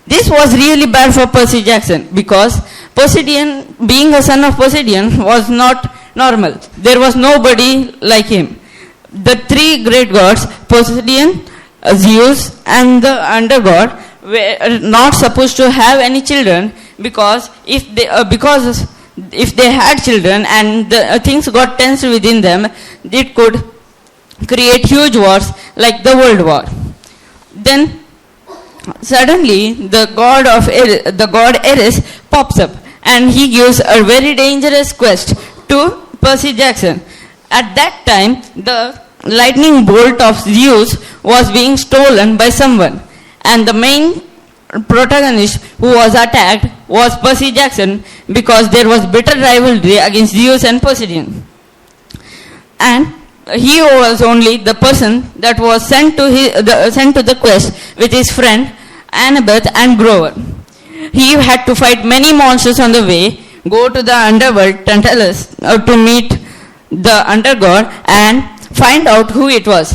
This was really bad for Percy Jackson, because Poseidon, being a son of Poseidon, was not normal. There was nobody like him. The 3 great gods, Poseidon, Zeus and the undergod, were not supposed to have any children, because if they had children and things got tense within them, it could create huge wars like the World War. Then suddenly the god Ares pops up, and he gives a very dangerous quest to Percy Jackson. At that time, the lightning bolt of Zeus was being stolen by someone, and the main protagonist who was attacked was Percy Jackson, because there was bitter rivalry against Zeus and Poseidon. And he was only the person that was sent to the quest with his friend Annabeth and Grover. He had to fight many monsters on the way, go to the underworld, Tantalus, to meet the undergod and find out who it was.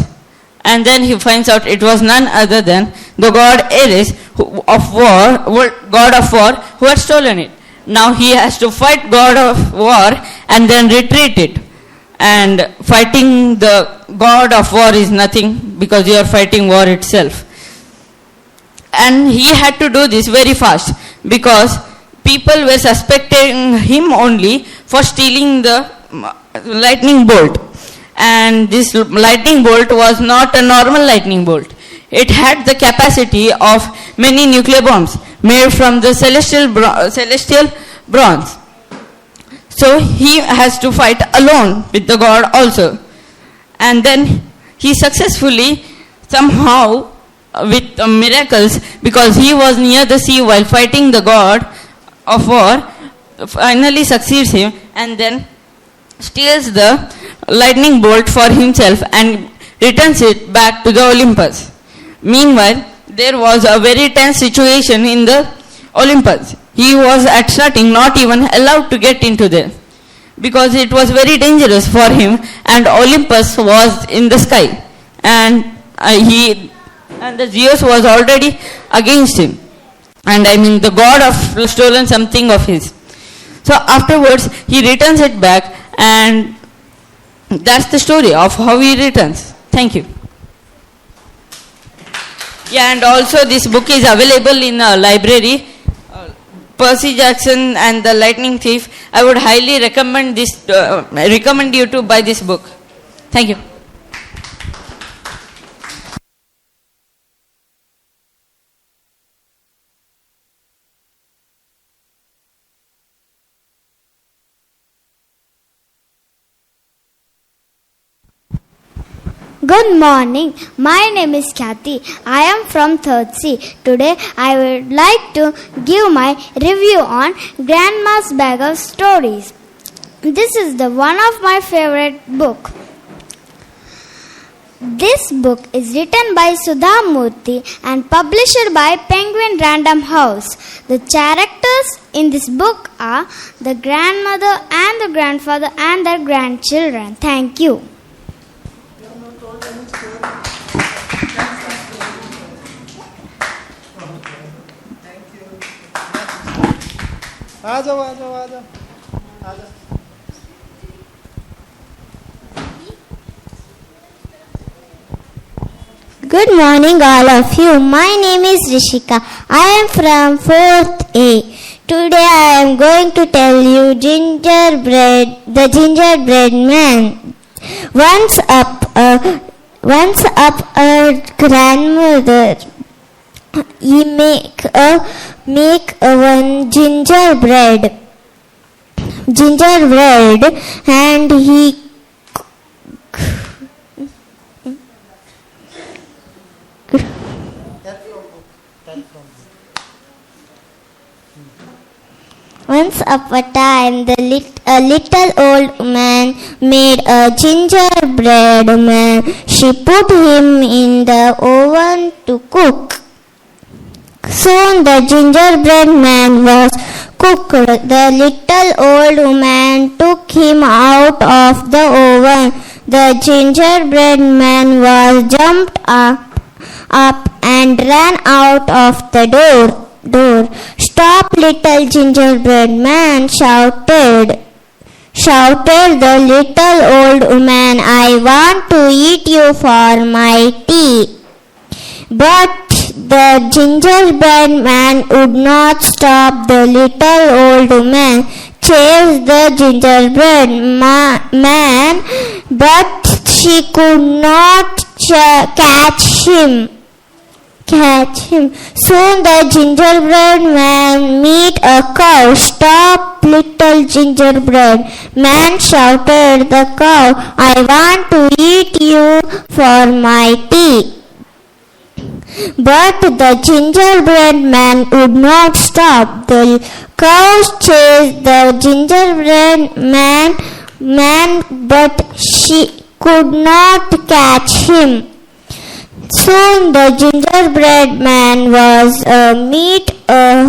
And then he finds out it was none other than the god Ares god of war, who had stolen it. Now he has to fight god of war and then retreat it. And fighting the god of war is nothing, because you are fighting war itself. And he had to do this very fast, because people were suspecting him only for stealing the lightning bolt. And this lightning bolt was not a normal lightning bolt. It had the capacity of many nuclear bombs made from the celestial bronze. So he has to fight alone with the god also. And then he successfully, somehow, with miracles, because he was near the sea while fighting the god of war, finally succeeds him, and then steals the lightning bolt for himself and returns it back to the Olympus. Meanwhile, there was a very tense situation in the Olympus. He was at starting not even allowed to get into there, because it was very dangerous for him, and Olympus was in the sky, and the Zeus was already against him, and the god of stolen something of his. So afterwards he returns it back, and that's the story of how he returns. Thank you. Yeah, and also this book is available in a library. Percy Jackson and the Lightning Thief. I would highly recommend you to buy this book. Thank you. Good morning. My name is Kathy. I am from 3rd C. Today I would like to give my review on Grandma's Bag of Stories. This is the one of my favorite book. This book is written by Sudha Murthy and published by Penguin Random House. The characters in this book are the grandmother and the grandfather and their grandchildren. Thank you. आ जाओ। Good morning, all of you. My name is Rishika. I am from 4th A. Today I am going to tell you the gingerbread man. Once up a grandmother, he make one gingerbread, and he once upon a time a little old man made a gingerbread man. She put him in the oven to cook. Soon the gingerbread man was cooked. The little old woman took him out of the oven. The gingerbread man was jumped up and ran out of the door. Stop, little gingerbread man, shouted the little old woman. I want to eat you for my tea. But the gingerbread man would not stop. The little old woman chased the gingerbread man, but she could not catch him. Soon the gingerbread man met a cow. Stop, little gingerbread man, shouted the cow. I want to eat you for my tea. But the gingerbread man would not stop. The cow chased the gingerbread man, but she could not catch him. Soon the gingerbread man was meet a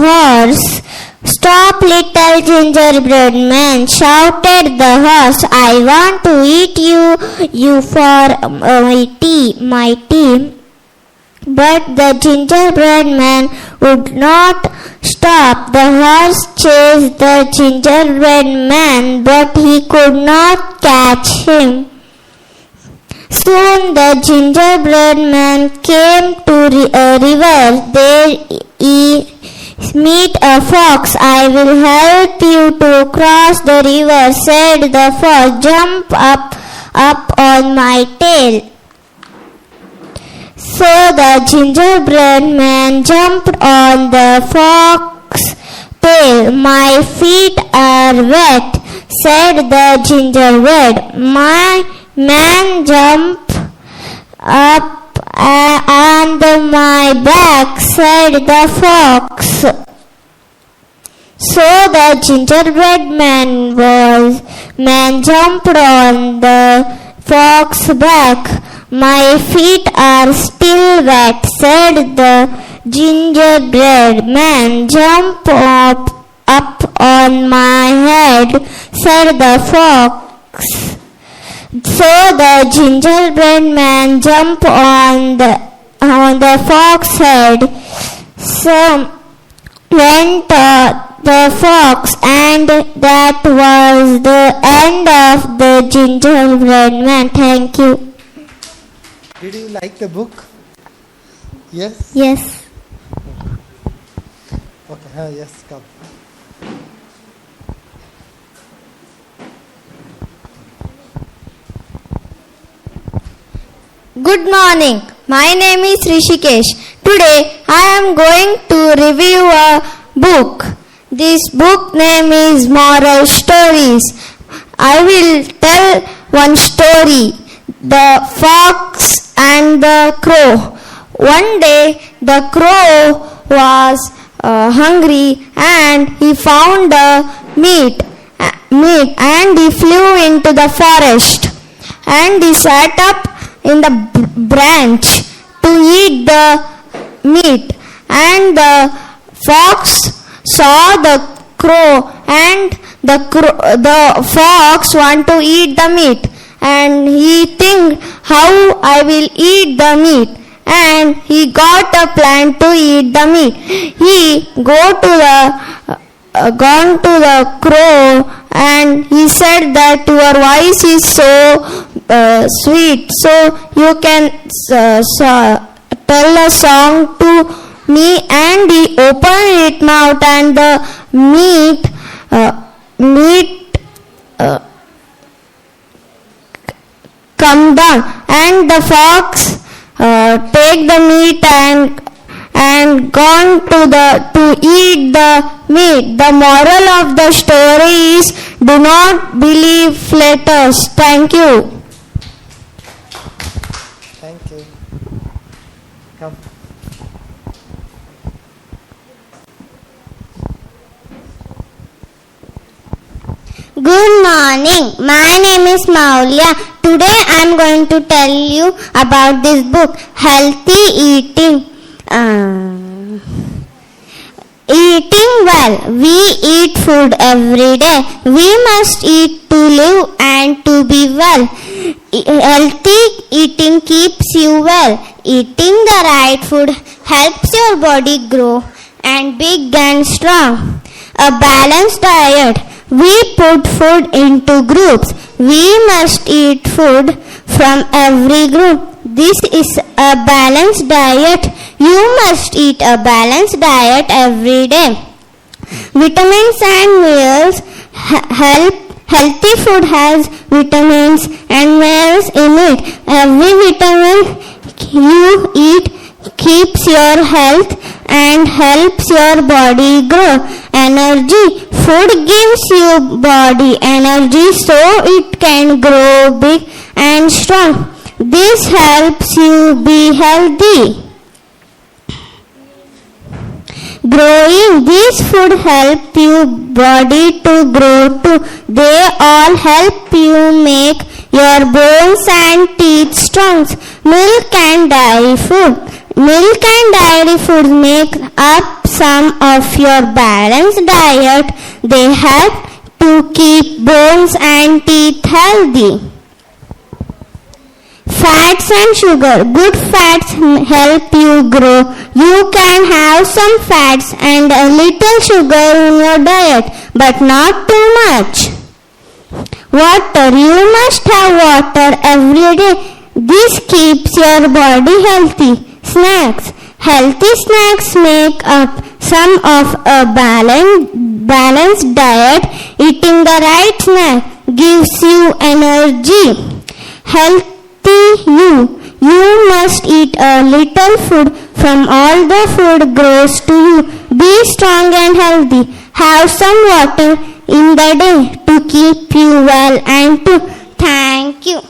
Stop, little gingerbread man, shouted the horse. I want to eat you for my tea. But the gingerbread man would not stop. The horse chased the gingerbread man, but he could not catch him. Soon the gingerbread man came to a river. There he meet a fox. I will help you to cross the river, said the fox. Jump up on my tail. So the gingerbread man jumped on the fox's tail. My feet are wet, said the gingerbread. My man jumped up on my back, said the fox. So the gingerbread man jumped on the fox's back. My feet are still wet, said the gingerbread man. Jump up on my head, said the fox. So the gingerbread man jumped on the fox's head. So went the fox, and that was the end of the gingerbread man. Thank you. Did you like the book? Yes? Yes. Okay, yes, come. Good morning. My name is Rishikesh. Today I am going to review a book. This book name is Moral Stories. I will tell one story. The Fox and the Crow. One day the crow was hungry and he found meat and he flew into the forest and he sat up in the branch to eat the meat, and the fox saw the crow, and the fox want to eat the meat, and he think how I will eat the meat, and he got a plan to eat the meat. He gone to the crow and he said that your voice is so sweet, so you can tell a song to me, and he opened his mouth and the meat come down, and the fox take the meat and gone to eat the meat. The moral of the story is do not believe flatters. Thank you. Thank you. Come. Good morning. My name is Maulya. Today I am going to tell you about this book, Healthy Eating. Eating well. We eat food every day. We must eat to live and to be well. Healthy eating keeps you well. Eating the right food helps your body grow and big and strong. A balanced diet. We put food into groups. We must eat food from every group. This is a balanced diet. You must eat a balanced diet every day. Vitamins and minerals help. Healthy food has vitamins and minerals in it. Every vitamin you eat keeps your health and helps your body grow. Energy. Food gives you body energy so it can grow big and strong. This helps you be healthy. Growing. These food help your body to grow too. They all help you make your bones and teeth strong. Milk and dairy food. Milk and dairy foods make up some of your balanced diet. They help to keep bones and teeth healthy. Fats and sugar. Good fats help you grow. You can have some fats and a little sugar in your diet, but not too much. Water. You must have water every day. This keeps your body healthy. Snacks. Healthy snacks make up some of a balanced diet. Eating the right snack gives you energy. You must eat a little food from all the food grows to you. Be strong and healthy. Have some water in the day to keep you well and to thank you.